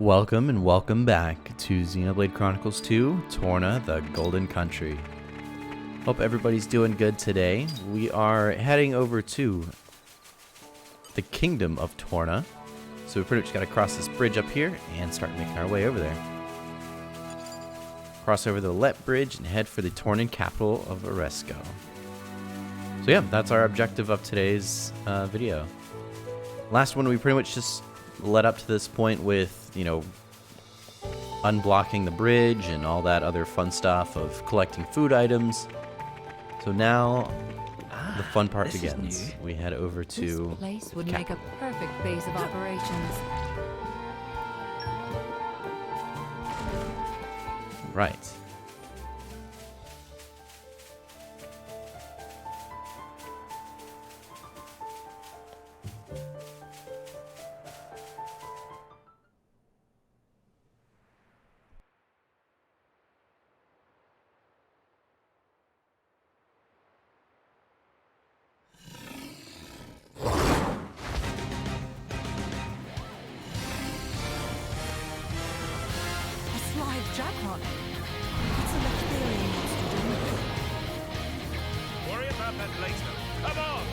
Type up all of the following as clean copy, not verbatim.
Welcome and welcome back to Xenoblade Chronicles 2, Torna, the Golden Country. Hope everybody's doing good today. We are heading over to the Kingdom of Torna. So we pretty much got to cross this bridge up here and start making our way over there. Cross over the Let Bridge and head for the Tornan capital of Oresco. So yeah, that's our objective of today's video. Last one we pretty much just led up to this point with, you know, unblocking the bridge and all that other fun stuff of collecting food items. So now the fun part begins. We head over to this place would make a perfect base of operations. Right. Jackpot. It's a Lecterian monster, don't you? Worry about that later. Come on!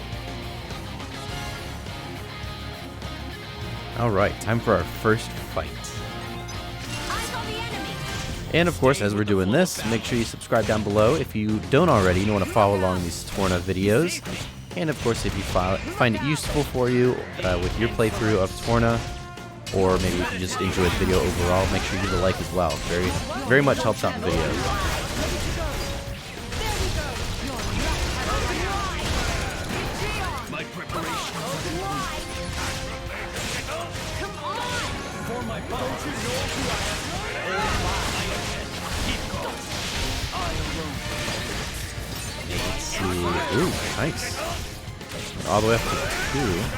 Alright, time for our first fight. Eyes on the enemy. And of course, as we're doing this, make sure you subscribe down below if you don't already and you want to follow along these Torna videos. And of course, if you find it useful for you with your playthrough of Torna, or maybe if you just enjoy the video overall, make sure you give a like as well. Very much helps out the videos. My preparation. Come on! For my don't you know who I am? Keep going. I alone. Let's see. Ooh, nice. All the way up to 2.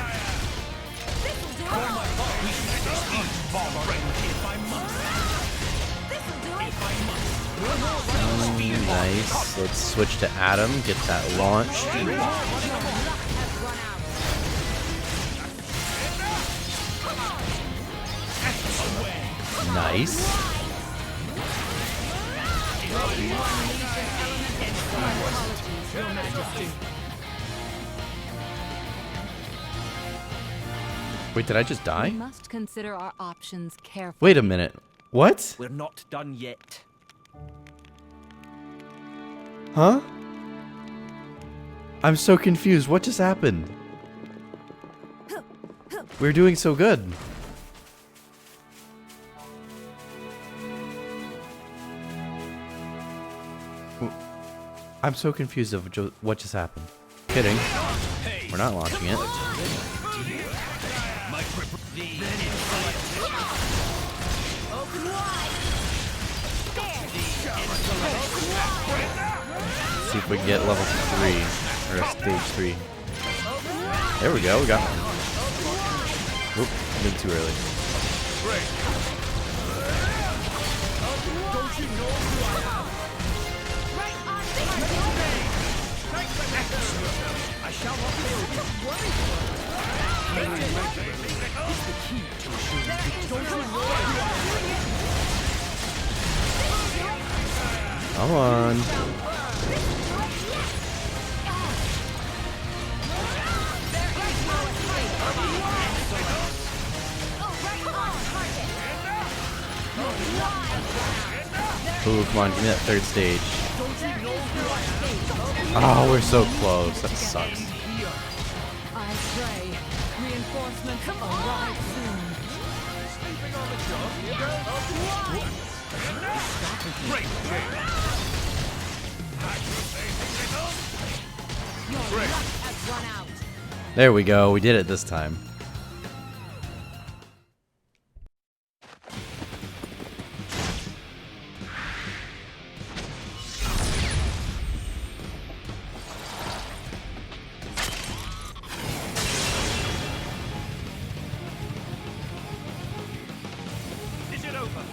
Nice. Let's switch to Adam. Get that launched. Nice. Wait, did I just die? We must consider our options carefully. Wait a minute. What? We're not done yet. Huh? I'm so confused. What just happened? We're doing so good. I'm so confused of what just happened. Kidding. We're not launching it. See if we can get level 3 or stage 3. There we go. We got one. Oop, did too early. I shall not fail you. It's the key to assuring Come on. Ooh, come on, give me that third stage. Oh, we're so close. That sucks. I pray. Reinforcements arrive soon. Sleeping on the job. Great. Your luck has run out. There we go. We did it this time. Is it over?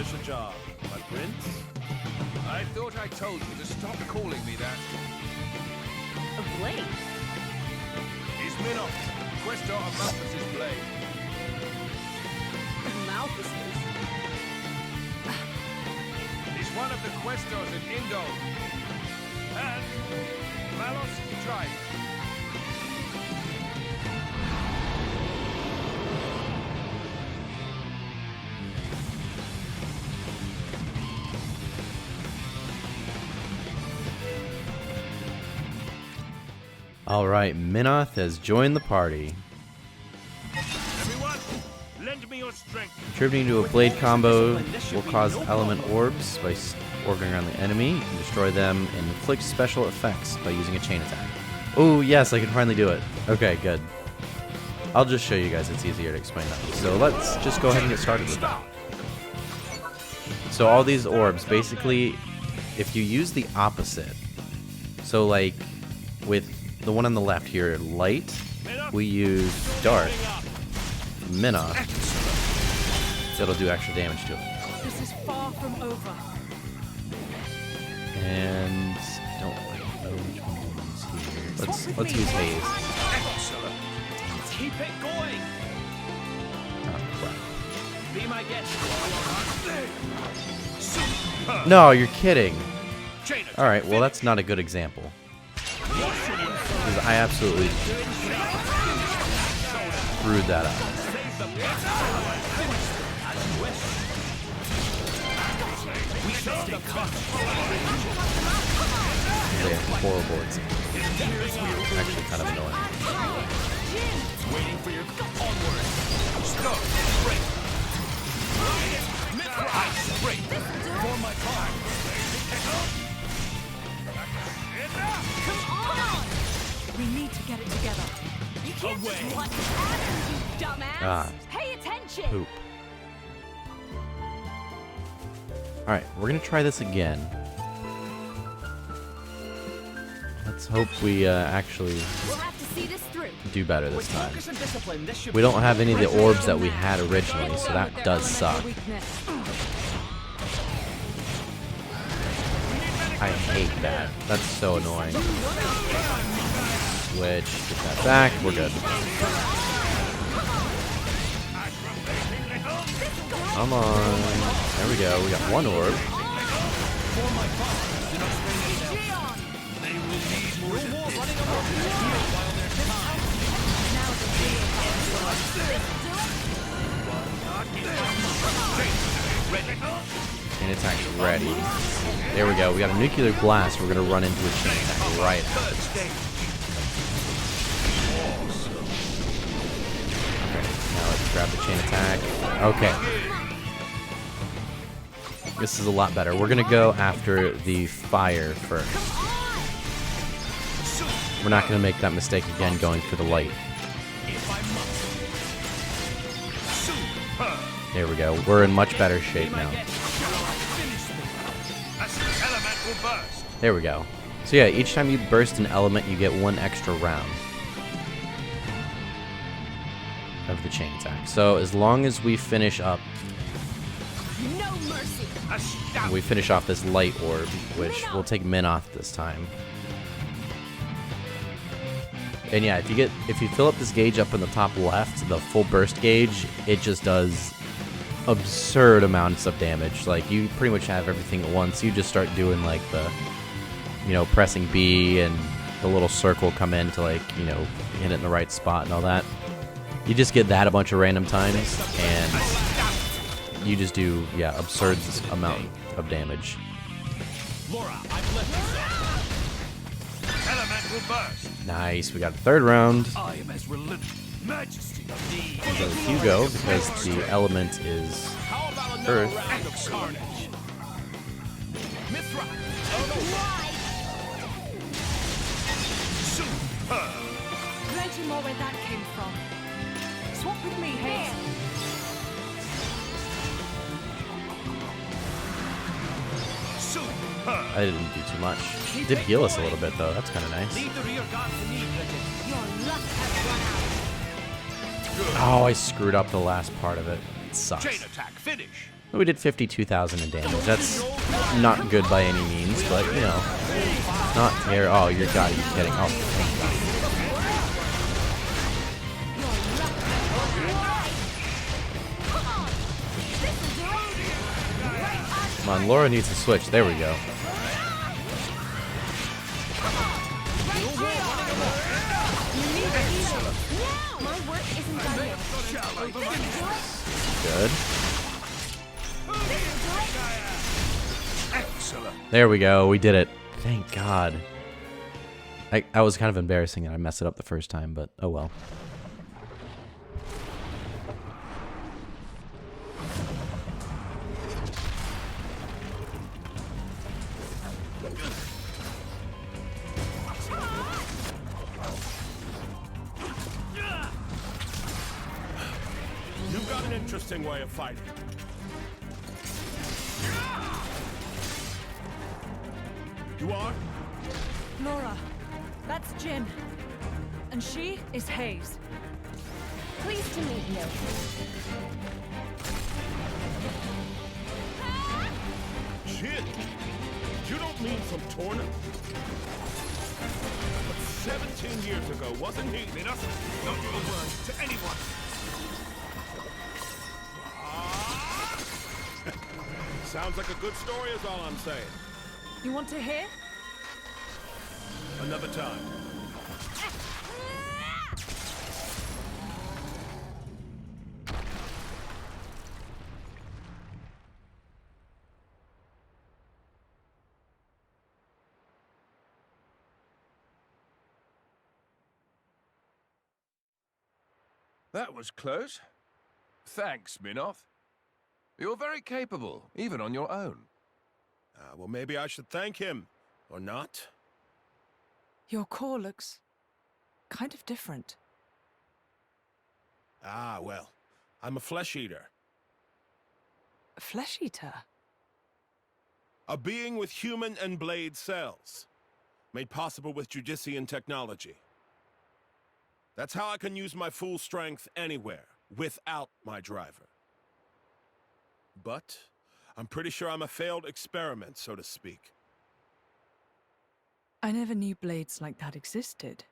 finish the job, my prince. I thought I told you to stop calling me that. Of late. He's Minoth, Questor of Malthus's blade. Malthus's. He's one of the Questors in Indo. And Malos tribe. All right, Minoth has joined the party. Everyone, lend me your strength. Contributing to a blade combo will cause element orbs by orbiting around the enemy. You can destroy them and inflict special effects by using a chain attack. Oh, yes, I can finally do it. Okay, good. I'll just show you guys. It's easier to explain that. So let's just go ahead and get started with that. So all these orbs, basically, if you use the opposite, so like with the one on the left here, light, we use dark. Minoth, it'll do extra damage to it. This is far from over. And don't know which one to use here. Let's use haze. Excellent. Keep it going. Oh, crap. Be my guest. No, you're kidding. Chain attack. All right, well that's not a good example. Because I absolutely screwed that up. They are horrible example. Actually kind of annoying. Waiting for your onward. Stop. Break. Ice break. For my car. Come on! We need to get it together. You can't just watch it happen, you dumbass. Ah. Pay attention. Poop. Alright, we're going to try this again. Let's hope we actually We'll have to see this through. do better this time. Focus and discipline. This should We don't have any of the orbs that we had originally, so that does suck. I hate that. That's so annoying. Switch, get that back, we're good. Come on. There we go, we got one orb. And it's actually ready. There we go, we got a nuclear blast, we're gonna run into a chain attack right after this. Okay, now let's grab the chain attack. Okay. This is a lot better. We're gonna go after the fire first. We're not gonna make that mistake again going for the light. There we go. We're in much better shape now. There we go. So yeah, each time you burst an element, you get one extra round of the chain attack. So as long as we finish up, No mercy. we finish off this light orb, which will take Minoth this time. And yeah, if you fill up this gauge up in the top left, the full burst gauge, it just does absurd amounts of damage. Like you pretty much have everything at once. You just start doing like the, pressing B and the little circle come in to like, hit it in the right spot and all that. You just get that a bunch of random times and you just do, absurd amount of damage. Laura, I've left you. Elemental burst. Nice, we got a third round. I am as relentless. Majesty of thee. So Hugo, because the element is How about another Earth. round of carnage? Mithra. Super. Plenty more where that came from. Swap with me, Hayes. Super. I didn't do too much. It did heal us a little bit though. That's kind of nice. Leave the rear guard to me, Bridget. Your luck has run out. Good. Oh, I screwed up the last part of it. It sucks. Chain attack. Finish. We did 52,000 in damage. That's not good by any means, but you know, not here. Oh, you're God, are you kidding? Oh, thank God. Come on, Laura needs to switch. There we go. Good. There we go. We did it. Thank God. I was kind of embarrassing that I messed it up the first time, but oh well. You've got an interesting way of fighting. You are? Laura, that's Jin. And she is Hayes. Pleased to meet you. Jin? You don't mean from Torna? But 17 years ago, wasn't he? Minoth, don't give a word to anyone. Sounds like a good story is all I'm saying. You want to hear? Another time. That was close. Thanks, Minoth. You're very capable, even on your own. Well, maybe I should thank him, or not? Your core looks kind of different. Well, I'm a flesh eater. A flesh eater? A being with human and blade cells, made possible with Judician technology. That's how I can use my full strength anywhere, without my driver. But I'm pretty sure I'm a failed experiment, so to speak. I never knew blades like that existed.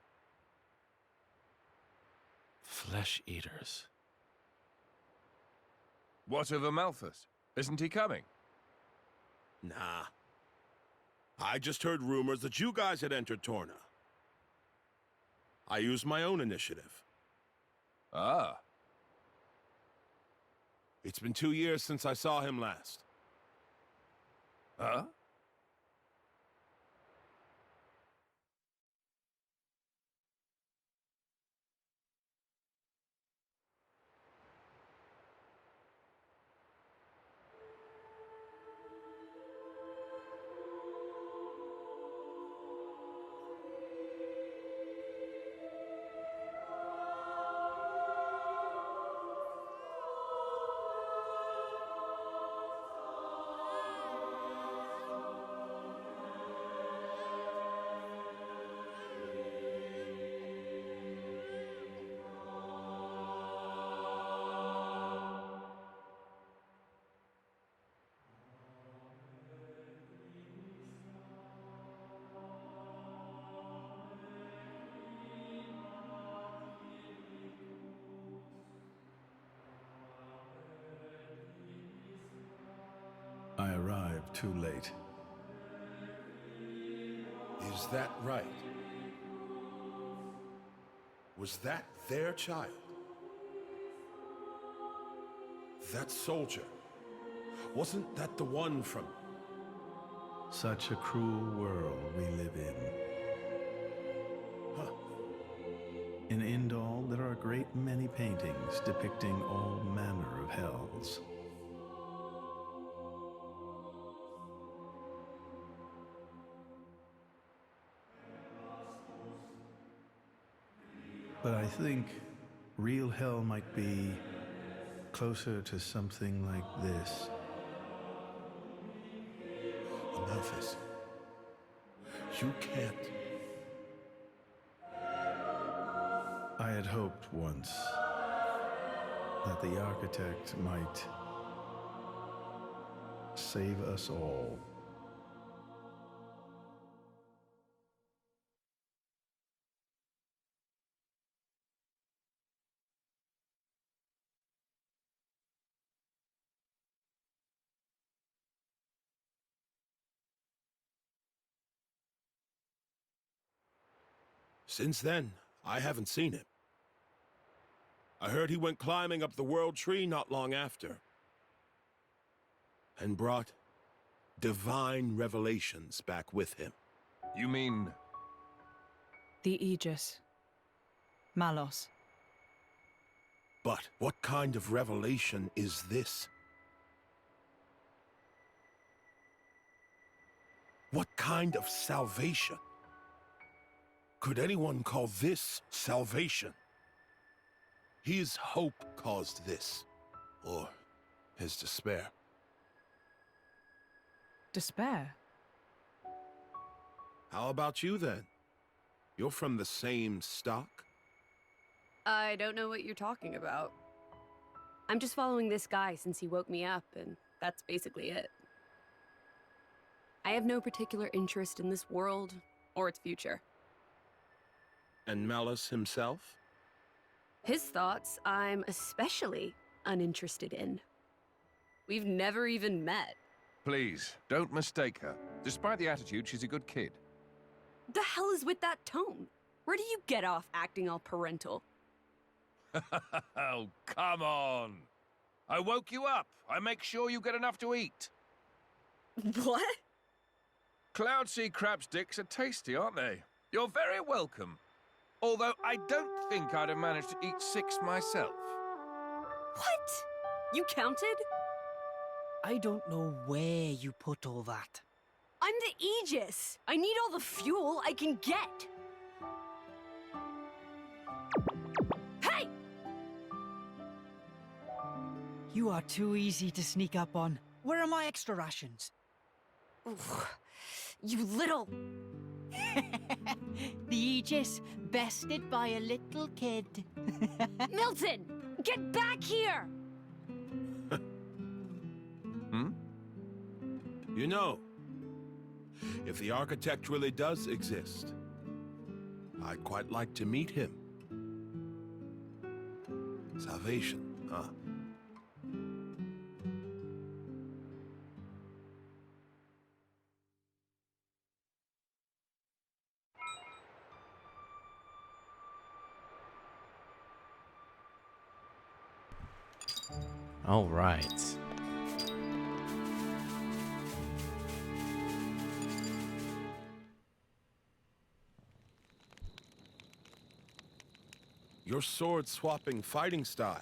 Flesh eaters. What of Amalthus? Isn't he coming? Nah. I just heard rumors that you guys had entered Torna. I used my own initiative. Ah. It's been 2 years since I saw him last. Huh? I arrived too late. Is that right? Was that their child? That soldier? Wasn't that the one from... Such a cruel world we live in. Huh. In Indal, there are a great many paintings depicting all manner of hells. But I think real hell might be closer to something like this. Amalthus. You can't... I had hoped once that the architect might save us all. Since then, I haven't seen him. I heard he went climbing up the World Tree not long after. And brought divine revelations back with him. You mean... The Aegis. Malos. But what kind of revelation is this? What kind of salvation? Could anyone call this salvation? His hope caused this. Or his despair. Despair? How about you then? You're from the same stock? I don't know what you're talking about. I'm just following this guy since he woke me up, and that's basically it. I have no particular interest in this world or its future. And Malus himself? His thoughts, I'm especially uninterested in. We've never even met. Please, don't mistake her. Despite the attitude, she's a good kid. The hell is with that tone? Where do you get off acting all parental? Oh, come on. I woke you up. I make sure you get enough to eat. What? Cloud sea crab sticks are tasty, aren't they? You're very welcome. Although I don't think I'd have managed to eat 6 myself. What? You counted? I don't know where you put all that. I'm the Aegis. I need all the fuel I can get. Hey! You are too easy to sneak up on. Where are my extra rations? Oof. You little... The Aegis, bested by a little kid. Milton! Get back here! You know, if the architect really does exist, I'd quite like to meet him. Salvation, huh? All right. Your sword-swapping fighting style.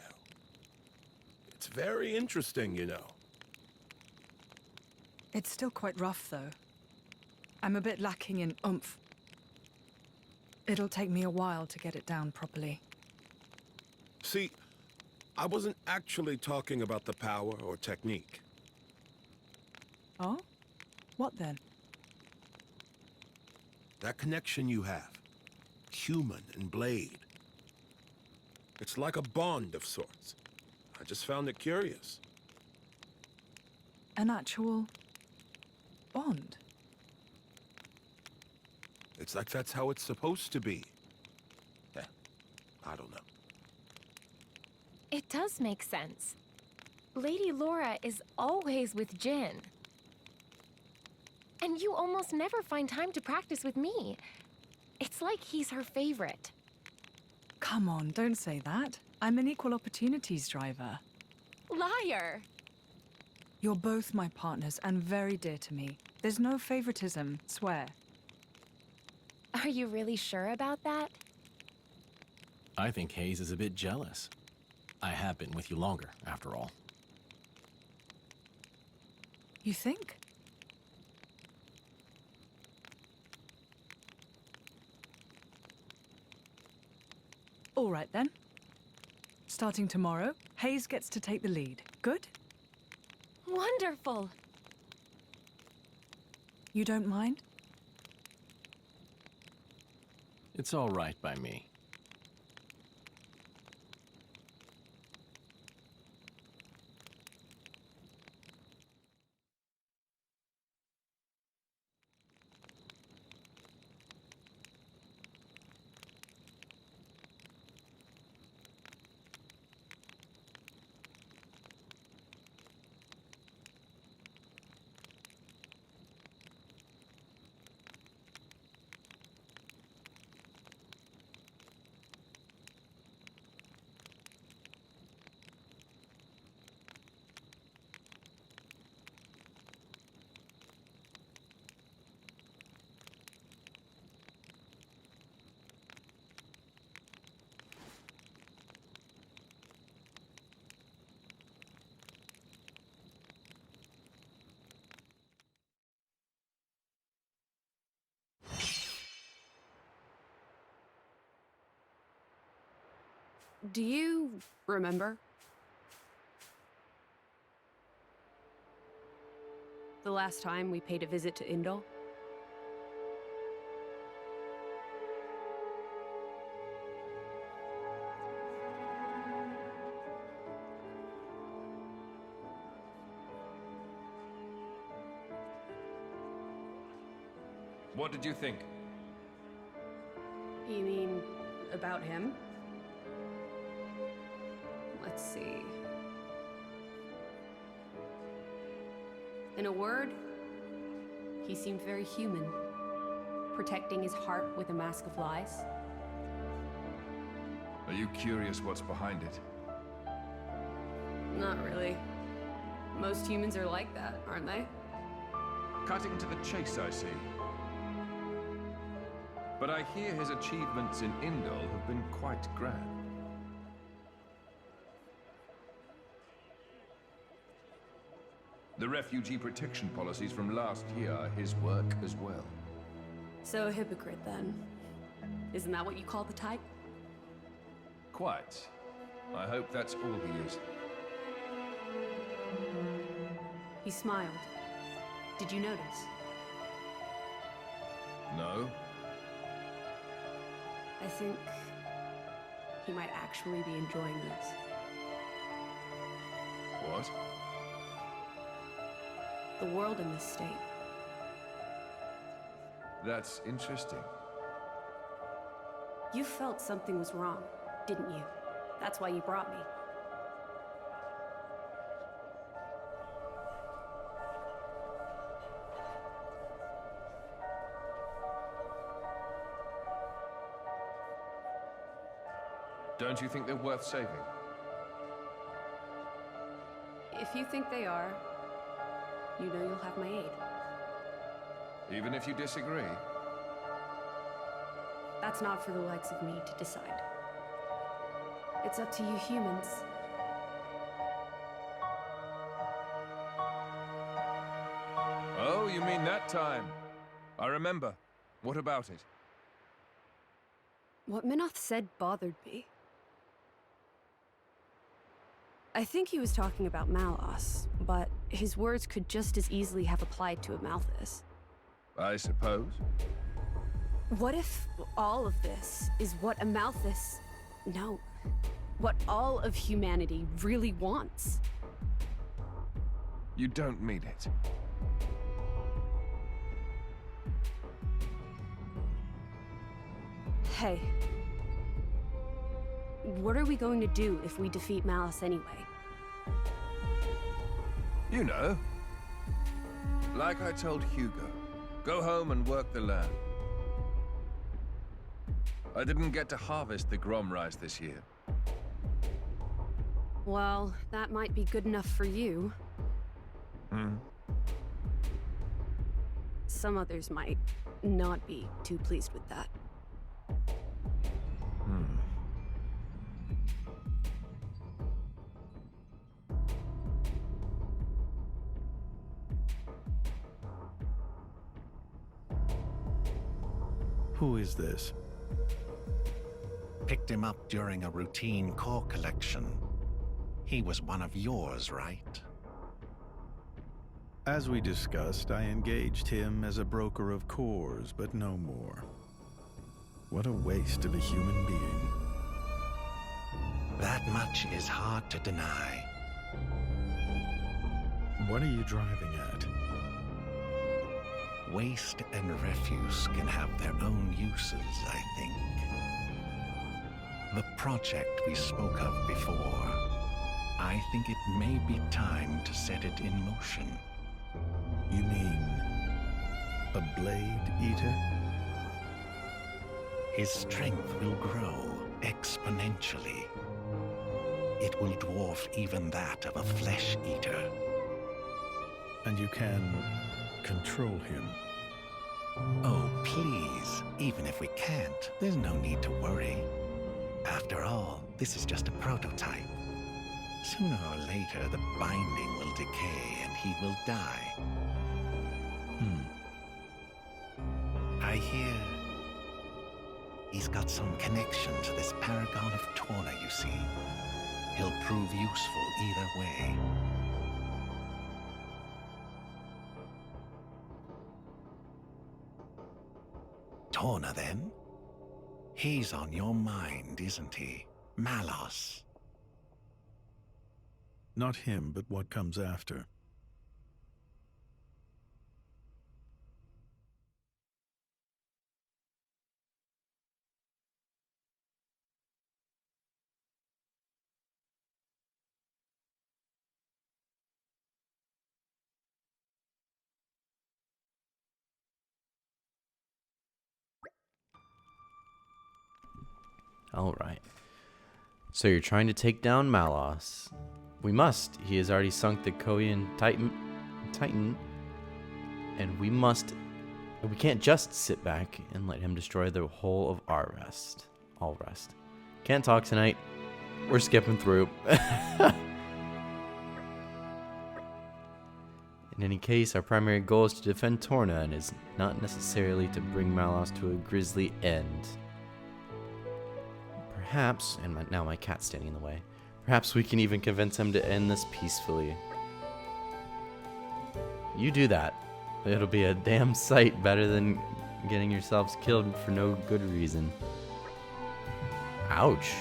It's very interesting, you know. It's still quite rough, though. I'm a bit lacking in oomph. It'll take me a while to get it down properly. See, I wasn't actually talking about the power or technique. Oh? What then? That connection you have. Human and blade. It's like a bond of sorts. I just found it curious. An actual... bond? It's like that's how it's supposed to be. Yeah, I don't know. It does make sense. Lady Laura is always with Jin. And you almost never find time to practice with me. It's like he's her favorite. Come on, don't say that. I'm an equal opportunities driver. Liar! You're both my partners and very dear to me. There's no favoritism, swear. Are you really sure about that? I think Hayes is a bit jealous. I have been with you longer, after all. You think? All right then. Starting tomorrow, Hayes gets to take the lead. Good? Wonderful! You don't mind? It's all right by me. Do you remember? The last time we paid a visit to Indol? What did you think? You mean about him? Let's see. In a word, he seemed very human, protecting his heart with a mask of lies. Are you curious what's behind it? Not really. Most humans are like that, aren't they? Cutting to the chase, I see. But I hear his achievements in Indol have been quite grand. The refugee protection policies from last year are his work as well. So a hypocrite, then. Isn't that what you call the type? Quite. I hope that's all he is. He smiled. Did you notice? No? I think he might actually be enjoying this. What? The world in this state. That's interesting. You felt something was wrong, didn't you? That's why you brought me. Don't you think they're worth saving? If you think they are, you know you'll have my aid. Even if you disagree? That's not for the likes of me to decide. It's up to you humans. Oh, you mean that time? I remember. What about it? What Minoth said bothered me. I think he was talking about Malos, but his words could just as easily have applied to a Malthus. I suppose. What if all of this is what a Malthus... No. What all of humanity really wants? You don't mean it. Hey. What are we going to do if we defeat Malice anyway? You know. Like I told Hugo. Go home and work the land. I didn't get to harvest the Grom rice this year. Well, that might be good enough for you. Some others might not be too pleased with that. Who is this? Picked him up during a routine core collection. He was one of yours, right? As we discussed, I engaged him as a broker of cores, but no more. What a waste of a human being. That much is hard to deny. What are you driving at? Waste and refuse can have their own uses, I think. The project we spoke of before, I think it may be time to set it in motion. You mean a blade eater? His strength will grow exponentially. It will dwarf even that of a flesh eater. And you can control him. Oh, please. Even if we can't, there's no need to worry. After all, this is just a prototype. Sooner or later, the binding will decay and he will die. I hear He's got some connection to this paragon of Torna, you see. He'll prove useful either way. Torna, then? He's on your mind, isn't he? Malos. Not him, but what comes after. All right. So you're trying to take down Malos. We must. He has already sunk the Korean Titan. And we can't just sit back and let him destroy the whole of our rest. All rest. Can't talk tonight. We're skipping through. In any case, our primary goal is to defend Torna and is not necessarily to bring Malos to a grisly end. Perhaps, and now my cat's standing in the way, perhaps we can even convince him to end this peacefully. You do that. It'll be a damn sight better than getting yourselves killed for no good reason. Ouch.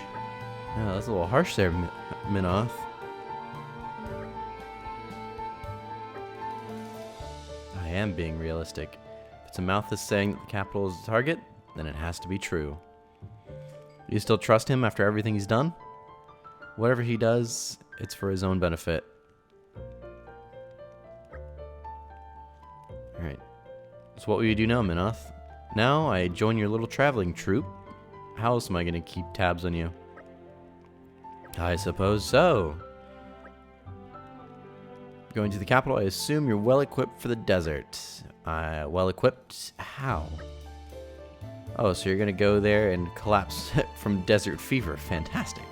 Yeah, that's a little harsh there, Minoth. I am being realistic. If Minoth is saying that the capital is the target, then it has to be true. You still trust him after everything he's done? Whatever he does, it's for his own benefit. Alright. So what will you do now, Minoth? Now I join your little traveling troupe. How else am I going to keep tabs on you? I suppose so. Going to the capital, I assume you're well equipped for the desert. Well equipped? How? Oh, so you're going to go there and collapse from desert fever. Fantastic.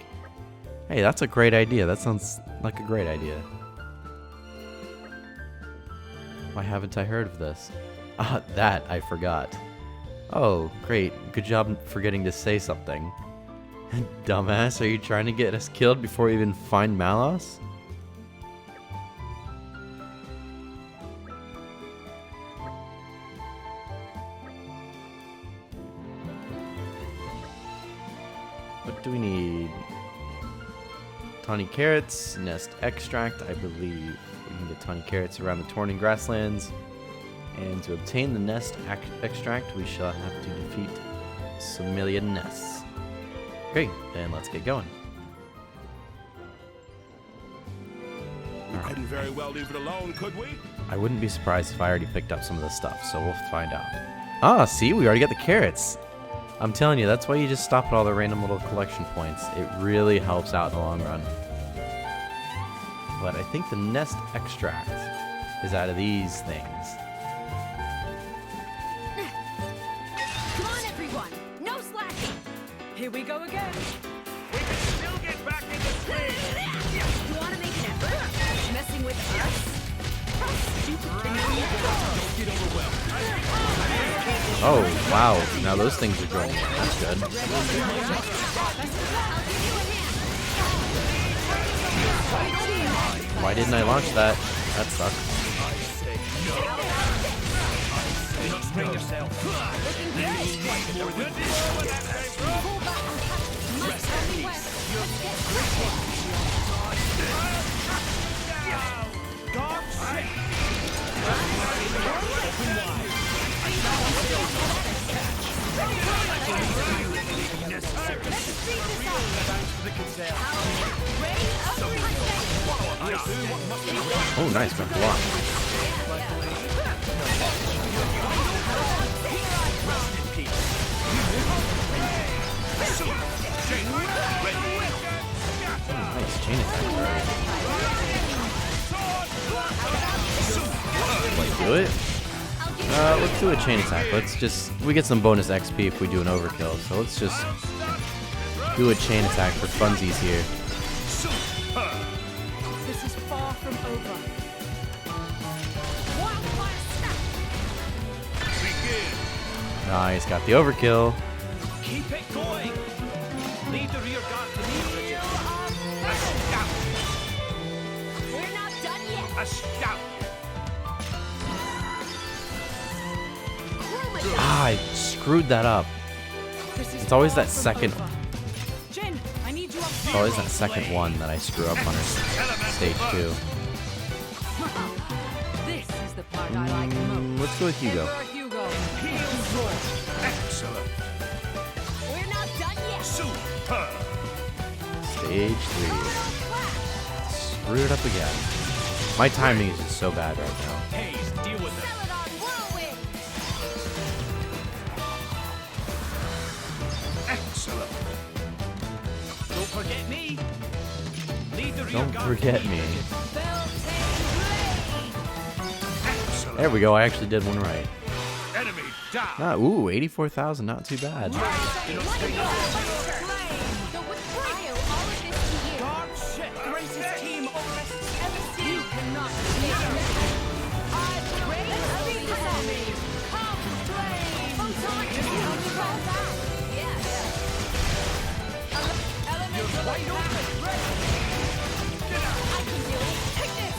Hey, that's a great idea. That sounds like a great idea. Why haven't I heard of this? Ah, that I forgot. Oh, great. Good job forgetting to say something. Dumbass, are you trying to get us killed before we even find Malos? What do we need? Tawny carrots, nest extract, I believe. We can get tawny carrots around the Tornan grasslands. And to obtain the nest extract, we shall have to defeat some million nests. Okay, then let's get going. We couldn't very well leave it alone, could we? I wouldn't be surprised if I already picked up some of this stuff, so we'll find out. Ah, see, we already got the carrots. I'm telling you, that's why you just stop at all the random little collection points. It really helps out in the long run. But I think the nest extract is out of these things. Come on, everyone! No slacking! Here we go again. We can still get back in the swing. You want to make an effort? Messing with us? How stupid can you be? Don't get overwhelmed. Oh, wow. Now those things are growing. That's good. Why didn't I launch that? That sucks. Oh, nice. Got blocked. Nice chain attack. Like, do it? Let's do a chain attack. We get some bonus XP if we do an overkill. So let's just do a chain attack for funsies here. This is far from over. Nice, got the overkill. Keep it going. Leave the rear guard to me, Bridget. A scout. We're not done yet. A scout. Ah, I screwed that up. It's always that second. Jin, I need you up. It's always that second one that I screw up on her stage 2. This is the part I like the most. Let's go with Hugo. Hugo. Excellent. We're not done yet. Superb. Stage 3. Screw it up again. My timing is just so bad right now. Hayes, deal with them. Celadon whirlwind. Excellent. Don't forget me. Leave the rear Don't guard forget to me. Excellent. There we go. I actually did one right. Enemy down. Ah, ooh, 84,000. Not too bad. So with Cryo, all of this to you. Guard ship. Greatest team Ores's ever seen. You cannot I'm ready to beat this enemy. Come, flame. Oh, sorry. Just control that. Yes. Element wide open. I can do it. Take this.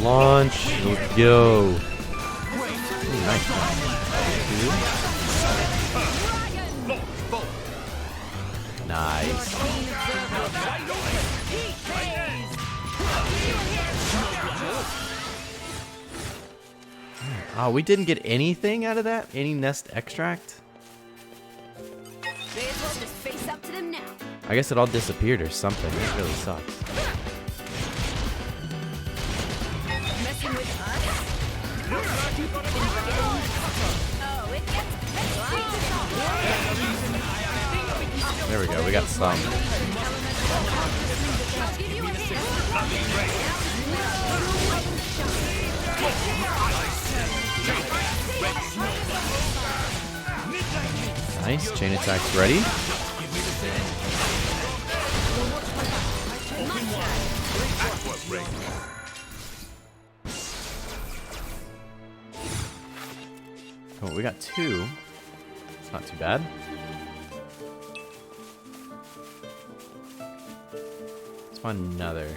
Launch. Let's go. Ooh, nice. Nice. Oh, we didn't get anything out of that? Any nest extract? May as well just face up to them now. I guess it all disappeared or something. It really sucks. Messing with us? Oh, it gets There we go. We got some. Nice. Chain attack's ready. Oh, we got 2. It's not too bad. Let's find another.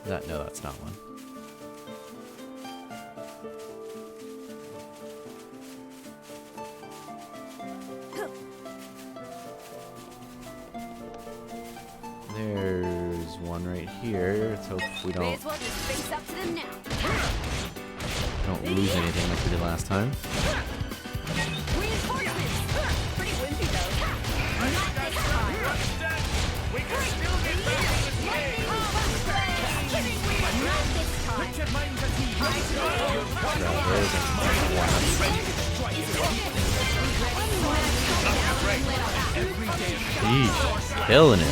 No, that's not one. There's one right here. Let's hope we May don't as well just face up to them now. lose anything like we did last time. Reinforcements! Pretty wimpy though. Not this time. We can still get back to the game. Not this time. Put your minds at ease. Jeez, killing it.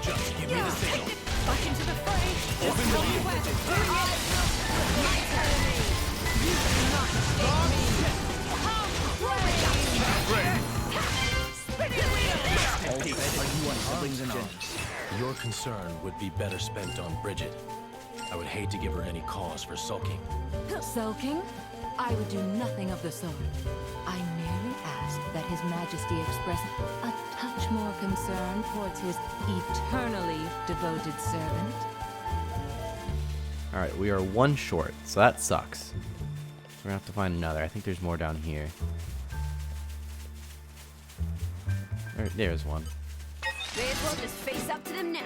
Just give me the signal. Back into the fray. Open the lead. Your concern would be better spent on Bridget. I would hate to give her any cause for sulking. Sulking? I would do nothing of the sort. I merely ask that His Majesty express a touch more concern towards his eternally devoted servant. Alright, we are 1 short, so that sucks. We're gonna have to find another. I think there's more down here. There's one. May as well just face up to them now.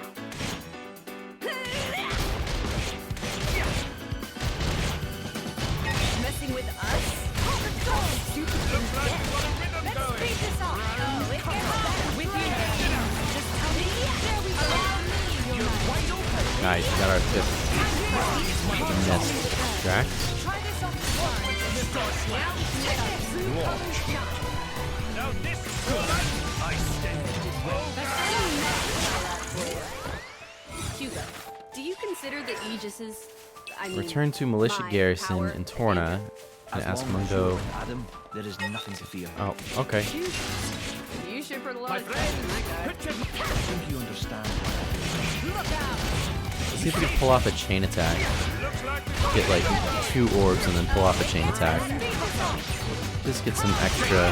Messing with us? Let's speed this up. Oh, it gets better with you. Just tell me. There we go. You're wide open. Nice, we got our 5th nest extract. Try this on the Now this is good. I stand. Hugo, do you consider the Aegis's... I mean, Return to militia my garrison power in Torna and ask Mungo. Adam, there is nothing to fear. Oh, okay. You should put a lot My of trust in that guy. I think you understand. Look out! see if we can pull off a chain attack. Get like 2 orbs and then pull off a chain attack. Just get some extra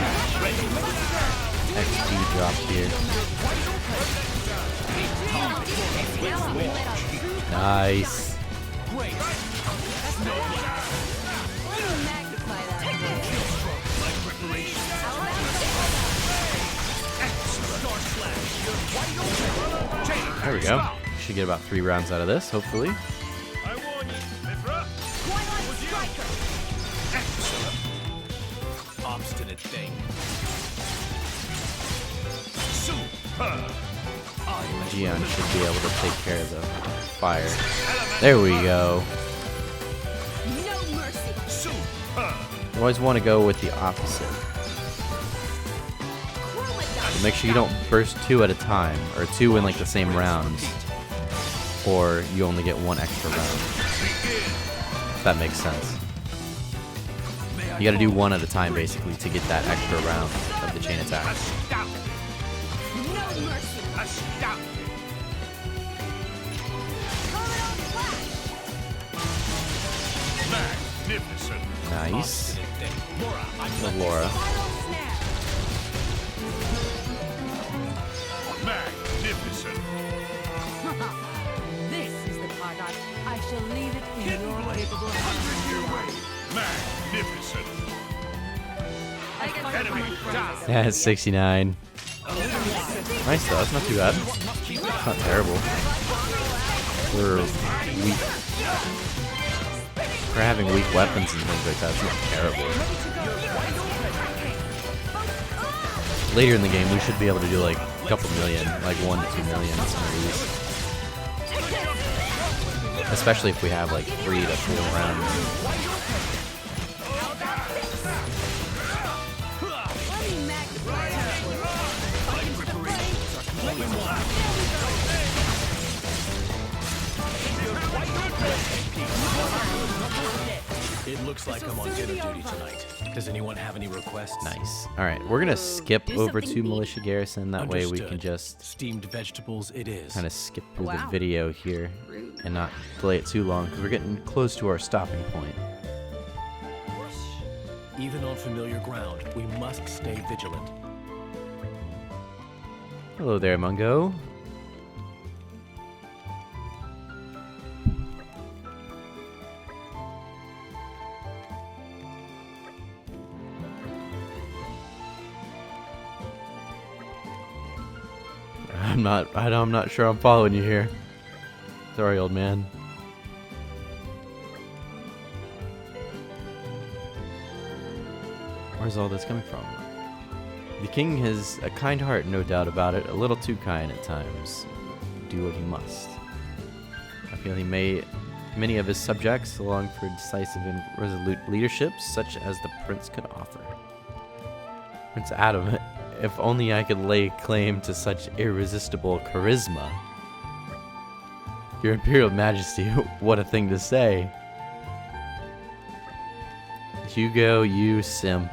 XP drop here. Nice. There we go. Should get about 3 rounds out of this, hopefully. I warn you, Mithra. Obstinate thing. Gion should be able to take care of the fire. There we go. You always want to go with the opposite. So make sure you don't burst 2 at a time, or 2 in like the same rounds, or you only get 1 extra round. If that makes sense. You gotta do 1 at a time basically to get that extra round of the chain attack. Nice. The Laura. Magnificent. This is the part I shall leave it in your capable hands. Magnificent. Yeah, it's 69. Nice though, that's not too bad. Not terrible. We're weak. For having weak weapons and things like that, it's not terrible. Later in the game, we should be able to do like a couple million, like 1 to 2 million in some of these. Especially if we have like 3 to 4 rounds. It looks like I'm on dinner duty tonight. Does anyone have any requests? Nice. All right, we're gonna skip over to Militia Garrison. That way we can just steamed vegetables. It is kind of skip through the video here and not delay it too long because we're getting close to our stopping point. Even on familiar ground, we must stay vigilant. Hello there, Mungo. I'm not sure I'm following you here. Sorry, old man. Where's all this coming from? The king has a kind heart, no doubt about it. A little too kind at times. Do what he must. I feel he may many of his subjects long for decisive and resolute leadership, such as the prince could offer. Prince Adam, if only I could lay claim to such irresistible charisma. Your Imperial Majesty, what a thing to say. Hugo, you simp.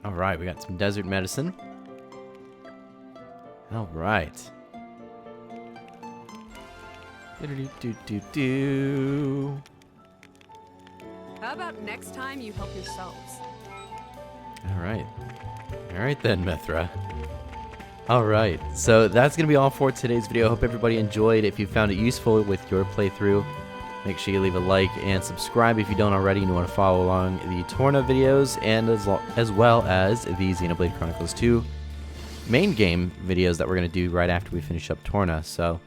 Alright, we got some desert medicine. Alright. Do-do-do-do-do. How about next time you help yourselves? Alright. Alright then, Mithra. Alright, so that's going to be all for today's video. Hope everybody enjoyed. If you found it useful with your playthrough, make sure you leave a like and subscribe if you don't already and you want to follow along the Torna videos and as well as the Xenoblade Chronicles 2 main game videos that we're going to do right after we finish up Torna. So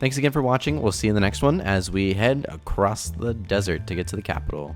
thanks again for watching. We'll see you in the next one as we head across the desert to get to the capital.